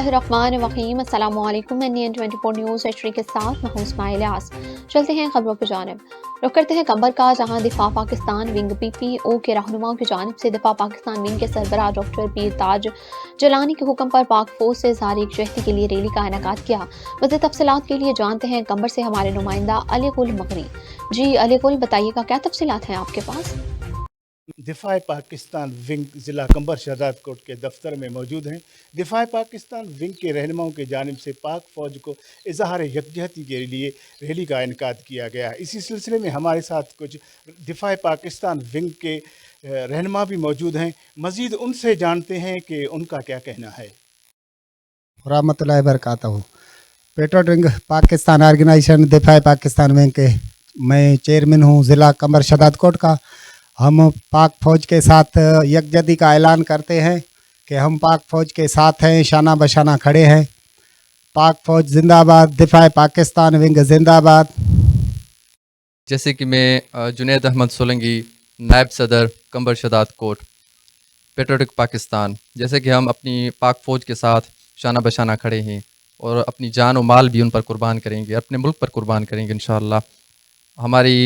बिस्मिल्लाहिर्रहमानिर्रहीम। अस्सलाम वालेकुम। NN 24 न्यूज़ एचडी के साथ मैं हूं इस्माइल यास। चलते हैं खबरों की जानिब। रुख करते हैं कंबर का, जहां दिफा पाकिस्तान विंग PPO के रहनुमाओं की जानिब से दिफा पाकिस्तान विंग के सरबराह डॉक्टर पीर ताज जलानी के हुक्म पर पाक फौज से इज़हार यकजहती के लिए रैली का इनेकाद किया। मज़ीद तफसीलात के लिए जानते हैं कंबर से हमारे नुमाइंदा अली गुल मगरी। जी अली गुल, बताइएगा क्या तफसीलात हैं आपके पास? दिफा पाकिस्तान विंग ज़िला कंबर शहजाद कोट के दफ्तर में मौजूद हैं। दिफा पाकिस्तान विंग के रहनुमाओं की जानिब से पाक फ़ौज को इज़हार यकजहती के लिए रैली का इनेकाद किया गया। इसी सिलसिले में हमारे साथ कुछ दिफा पाकिस्तान विंग के रहनुमा भी मौजूद हैं। मज़ीद उनसे जानते हैं कि उनका क्या कहना है। रहमतुल्लाहि बरकातहू। पेट्रोलिंग पाकिस्तान ऑर्गेनाइजेशन दिफा पाकिस्तान विंग के मैं चेयरमैन हूँ ज़िला कंबर शहजाद कोट का। हम पाक फ़ौज के साथ यकजहती का ऐलान करते हैं कि हम पाक फ़ौज के साथ हैं, शाना बशाना खड़े हैं। पाक फ़ौज जिंदाबाद, दिफा पाकिस्तान विंग जिंदाबाद। जैसे कि मैं जुनैद अहमद सोलंगी, नायब सदर कंबर शहजाद कोट, पेट्रोलिंग पाकिस्तान, जैसे कि हम अपनी पाक फ़ौज के साथ शाना बशाना खड़े हैं और अपनी जान और माल भी उन पर कुर्बान करेंगे, अपने मुल्क पर कुर्बान करेंगे इंशाअल्लाह। हमारी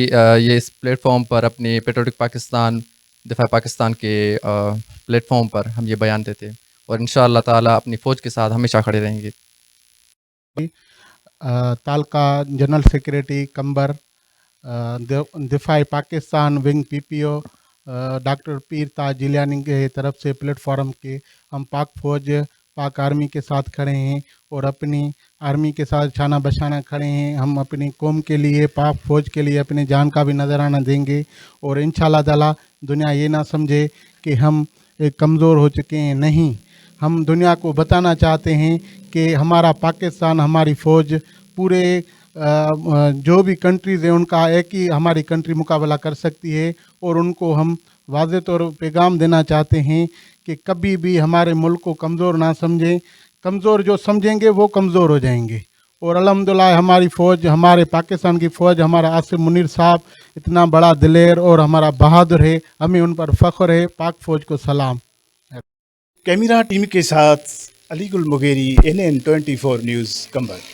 ये इस प्लेटफॉर्म पर अपने पेट्रोलिंग पाकिस्तान दिफा पाकिस्तान के प्लेटफॉर्म पर हम ये बयान देते हैं और इंशाअल्लाह ताला अपनी फ़ौज के साथ हमेशा खड़े रहेंगे। तालका जनरल सेक्रेटरी कंबर दिफा पाकिस्तान विंग PPO डॉक्टर पीर ताज जिलानी के तरफ से प्लेटफॉर्म के हम पाक फ़ौज पाक आर्मी के साथ खड़े हैं और अपनी आर्मी के साथ छाना बशाना खड़े हैं। हम अपनी कौम के लिए, पाक फ़ौज के लिए अपनी जान का भी नजराना देंगे और इंशाअल्लाह ताला दुनिया ये ना समझे कि हम एक कमज़ोर हो चुके हैं। नहीं, हम दुनिया को बताना चाहते हैं कि हमारा पाकिस्तान, हमारी फ़ौज पूरे जो भी कंट्रीज़ हैं उनका एक ही हमारी कंट्री मुकाबला कर सकती है और उनको हम वाज़ेह तौर पर पैगाम देना चाहते हैं कि कभी भी हमारे मुल्क को कमज़ोर ना समझें। कमज़ोर जो समझेंगे वो कमज़ोर हो जाएंगे। और अल्हम्दुलिल्लाह हमारी फ़ौज, हमारे पाकिस्तान की फ़ौज, हमारा आसिफ मुनीर साहब इतना बड़ा दिलेर और हमारा बहादुर है, हमें उन पर फ़ख्र है। पाक फ़ौज को सलाम। कैमरा टीम के साथ अली गुल मुगेरी, NN 24 न्यूज़ कंबर।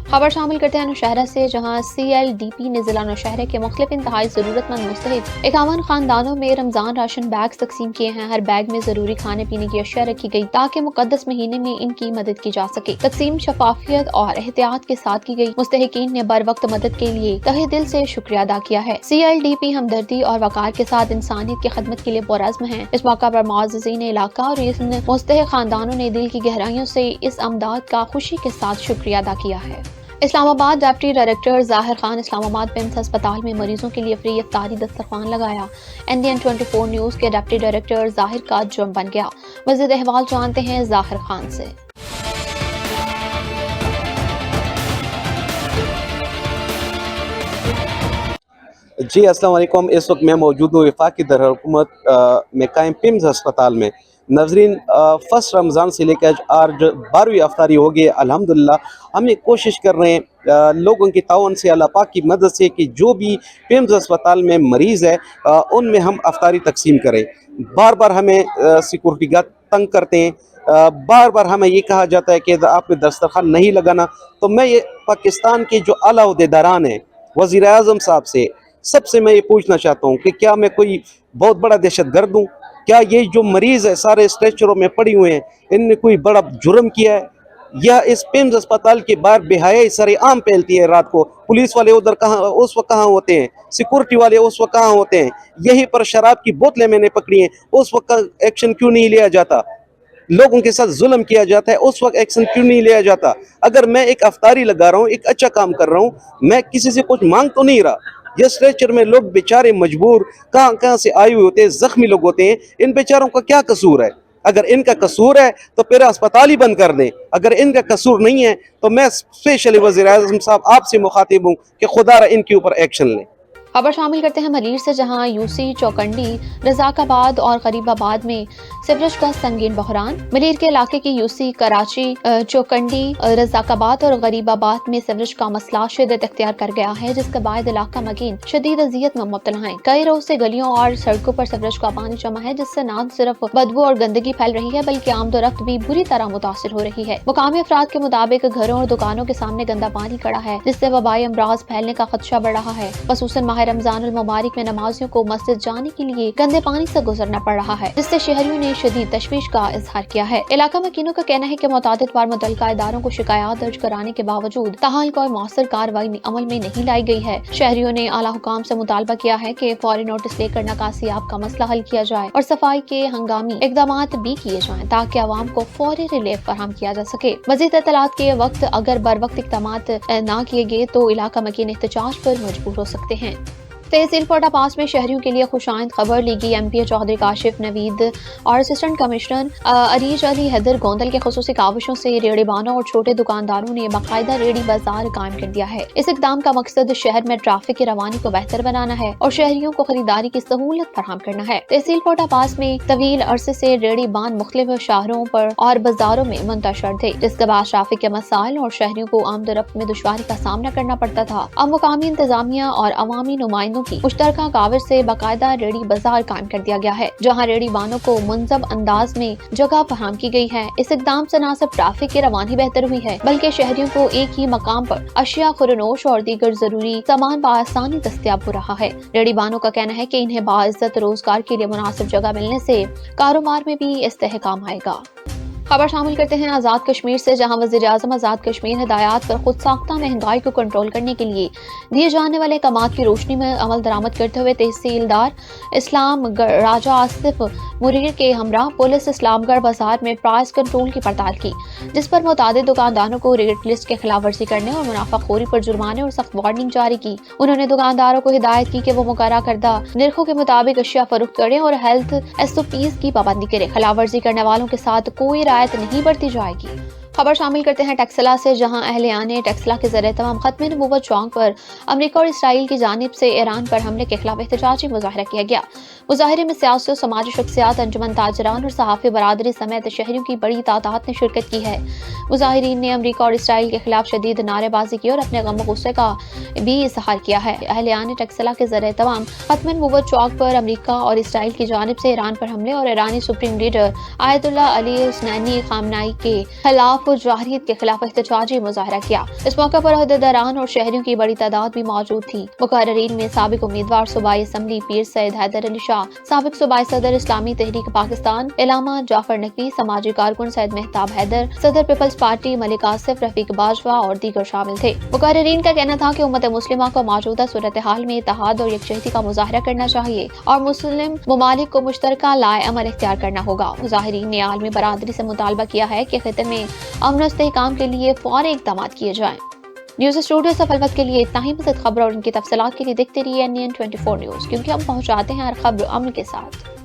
खबर शामिल करते हैं नौशहरा से, जहां CLDP ने जिला नौशहरा के मुख्तलिफ इंतहाई ज़रूरतमंद मुस्तहिक 51 खानदानों में रमज़ान राशन बैग तकसीम किए हैं। हर बैग में ज़रूरी खाने पीने की अशिया रखी गई ताकि मुकद्दस महीने में इनकी मदद की जा सके। तकसीम शफाफियत और एहतियात के साथ की गई। मुस्तहिकीन ने बर वक्त मदद के लिए तहे दिल से शुक्रिया अदा किया है। CLDP हमदर्दी और वक़ार के साथ इंसानियत की खदमत के लिए पुरअज़्म है। इस मौका पर मुअज़्ज़िज़ीन इलाका और मुस्तहिक खानदानों ने दिल की गहराइयों से इस अमदाद का खुशी के साथ शुक्रिया अदा किया है। इस्लामाबाद डिप्टी डायरेक्टर ज़ाहिर खान इस्लामाबाद पिम्स अस्पताल में मरीजों के लिए फ्री इफ्तारी दस्तरखान लगाया। NN 24 न्यूज़ के डिप्टी डायरेक्टर ज़ाहिर का जुर्म बन गया। मज़ीद अहवाल जानते हैं ज़ाहिर खान से। जी अस्सलाम वालेकुम। इस वक्त मैं मौजूद हूँ वफाकी दारुल-हुकूमत में कायम पिम्स अस्पताल में। नाज़रीन, फ़र्स्ट रमज़ान से लेकर आज 12वीं अफ्तारी हो गई। अल्हम्दुलिल्लाह हम ये कोशिश कर रहे हैं लोगों की ताउन से, अल्लाह पाक की मदद से, कि जो भी पिम्स अस्पताल में मरीज़ है उनमें हम अफ्तारी तकसीम करें। बार बार हमें सिक्योरिटी गार्ड तंग करते हैं, बार बार हमें ये कहा जाता है कि आपने दस्तरखान नहीं लगाना। तो मैं ये पाकिस्तान के जो आला ओहदेदारान हैं, वज़ीर आज़म साहब से, सबसे मैं ये पूछना चाहता हूँ कि क्या मैं कोई बहुत बड़ा दहशत गर्द हूँ? क्या ये जो मरीज़ है सारे स्ट्रेचरों में पड़ी हुए हैं, इनने कोई बड़ा जुर्म किया है? या इस पिम्स अस्पताल के बाहर बेहयाई सरेआम फैलती है रात को? पुलिस वाले उधर कहाँ, उस वक्त कहाँ होते हैं? सिक्योरिटी वाले उस वक्त कहाँ होते हैं? यहीं पर शराब की बोतलें मैंने पकड़ी हैं, उस वक्त एक्शन क्यों नहीं लिया जाता? लोगों के साथ जुल्म किया जाता है, उस वक्त एक्शन क्यों नहीं लिया जाता? अगर मैं एक अफ्तारी लगा रहा हूँ, एक अच्छा काम कर रहा हूँ, मैं किसी से कुछ मांग तो नहीं रहा। ये स्ट्रेचर में लोग बेचारे मजबूर कहाँ कहाँ से आए हुए होते हैं, जख्मी लोग होते हैं, इन बेचारों का क्या कसूर है? अगर इनका कसूर है तो फिर अस्पताल ही बंद कर दें। अगर इनका कसूर नहीं है तो मैं स्पेशली वज़ीर आज़म साहब आपसे मुखातिब हूँ कि खुदारा इनके ऊपर एक्शन लें। खबर शामिल करते हैं मलीर से, जहां UC चौकंडी, रजाकाबाद और गरीबाबाद में सीवरेज का संगीन बहरान। मलीर के इलाके की यूसी, कराची, चौकंडी, रजाकाबाद और गरीबाबाद में सीवरेज का मसला शिद्दत इख्तियार कर गया है, जिसके बाद इलाका मकीन शदीद अजियत में मुब्तला है। कई रोज से गलियों और सड़कों पर सीवरेज का पानी जमा है, जिससे न सिर्फ बदबू और गंदगी फैल रही है बल्कि आमदोरफ्त भी बुरी तरह मुतासिर हो रही है। मुकामी अफराद के मुताबिक घरों और दुकानों के सामने गंदा पानी खड़ा है, जिससे वबाई अमराज फैलने का खदशा बढ़ रहा है। खसूसन माह रमजानुल मुबारक में नमाजियों को मस्जिद जाने के लिए गंदे पानी से गुजरना पड़ रहा है, जिससे शहरियों ने शदीद तशवीश का इजहार किया है। इलाका मकीनों का कहना है कि मुतादिद बार मुतल्लिका इदारों को शिकायत दर्ज कराने के बावजूद ताहाल कोई मौसर कार्रवाई अमल में नहीं लाई गई है। शहरियों ने आला हुकाम से मुतालबा किया है कि फौरी नोटिस लेकर नकासियाब का मसला हल किया जाए और सफाई के हंगामी इकदामात भी किए जाएं, ताकि आवाम को फौरी रिलीफ फराहम किया जा सके। मजीद इत्तलात के वक्त अगर बर वक्त इकदामात न किए गए तो इलाका मकीन एहतजाज पर मजबूर हो सकते हैं। तहसील पोटा पास में शहरियों के लिए खुशाइंद खबर लीगी एमपी चौधरी काशिफ नवीद और असिस्टेंट कमिश्नर अरीज अली हैदर गोंदल के खुसूसी काविशों से रेड़ीबानों और छोटे दुकानदारों ने बाकायदा रेड़ी बाजार कायम कर दिया है। इस इकदाम का मकसद शहर में ट्रैफिक की रवानी को बेहतर बनाना है और शहरियों को खरीदारी की सहूलत फराहम करना है। तहसील पोटा पास में तवील अरसे से रेड़ी बान मुख्तलिफ शहरों पर और बाजारों में मुंतशर थे, जिसके बाद ट्रैफिक के मसाइल और शहरियों को आमदोरफ्त में दुश्वारी का सामना करना पड़ता था। अब मुकामी इंतजामिया और अवामी नुमाइंदों की मुश्तरका काविश से बाकायदा रेड़ी बाजार कायम कर दिया गया है, जहां रेड़ी बानों को मुनज़्ज़म अंदाज में जगह फराहम की गई है। इस इकदाम से न सिर्फ ट्रैफिक की रवानी बेहतर हुई है बल्कि शहरियों को एक ही मकाम पर अशिया, खुरनोश और दीगर जरूरी सामान बआसानी दस्तयाब हो रहा है। रेड़ी बानों का कहना है कि इन्हें बाइज्जत रोजगार के लिए मुनासिब जगह मिलने से कारोबार में भी इस्तेहकाम आएगा। खबर शामिल करते हैं आज़ाद कश्मीर से, जहां वज़ीर आज़म आज़ाद कश्मीर हिदायत पर खुद साख्ता महंगाई को कंट्रोल करने के लिए दिए जाने वाले अहकामात की रोशनी में अमल दरामद करते हुए तहसीलदार इस्लामगढ़ राजा आसिफ मुरीर के हमरा पुलिस इस्लामगढ़ बाजार में प्राइस कंट्रोल की पड़ताल की, जिस पर मुतादिद दुकानदारों को रेट लिस्ट के खिलाफ वर्जी करने और मुनाफाखोरी पर जुर्माने और सख्त वार्निंग जारी की। उन्होंने दुकानदारों को हिदायत की कि वो मुकर्रर करदा निर्खों के मुताबिक अशिया फरोख्त करें और हेल्थ SOPs की पाबंदी करें। खिलाफ वर्जी करने वालों के साथ कोई रियायत नहीं बरती जाएगी। खबर शामिल करते हैं टेक्सला से, जहां अहलियाने टेक्सला के ज़रिए तमाम खत्म नबूवत चौक पर अमेरिका और इसराइल की जानिब से ईरान पर हमले के खिलाफ एहतजाजी मुजाहरा किया गया। मुजाहरे में सियासी और समाजी शख्सियात, अंजुमन ताजरान और सहाफ़ी बरादरी समेत शहरियों की बड़ी तादाद ने शिरकत की है। मुजाहिरीन ने अमेरिका और इसराइल के खिलाफ शदीद नारेबाजी की और अपने गम व गुस्से का भी इजहार किया है। अहलियाने टेक्सला के ज़रिए तमाम खत्म नबूवत चौक पर अमेरिका और इसराइल की जानिब से ईरान पर हमले और ईरानी supreme leader Ayatollah Ali Hosseini Khamenei के खिलाफ जाहिरियत के खिलाफ एहतजाजी मुजाहरा किया। इस मौके पर अहदेदारान और शहरियों की बड़ी तादाद भी मौजूद थी। मुकर्ररीन में साबिक उम्मीदवार सूबाई असम्बली पीर सैयद हैदर अली शाह, साबिक सूबाई सदर इस्लामी तहरीक पाकिस्तान इलामा जाफर नकवी, समाजी कारकुन सैयद मेहताब हैदर, सदर पीपल्स पार्टी मलिक आसिफ, रफीक बाजवा और दीगर शामिल थे। मुकर्ररीन का कहना था कि उम्मत मुस्लिमा को मौजूदा सूरत हाल में इत्तेहाद और यकजहती का मुजाहरा करना चाहिए और मुस्लिम ममालिक को मुश्तरका लाए अमल इख्तियार करना होगा। मुजाहिरीन ने आलमी बरादरी से मुतालबा किया है कि खित्ते में अमन और इस्तेहकाम के लिए फौरी इक़दाम किए जाएं। न्यूज़ स्टूडियो से वक्त के लिए इतना ही। मज़ीद खबर और उनकी तफसीलात के लिए देखते रहिए NN24 न्यूज़, क्योंकि हम पहुँचाते हैं हर खबर अमल के साथ।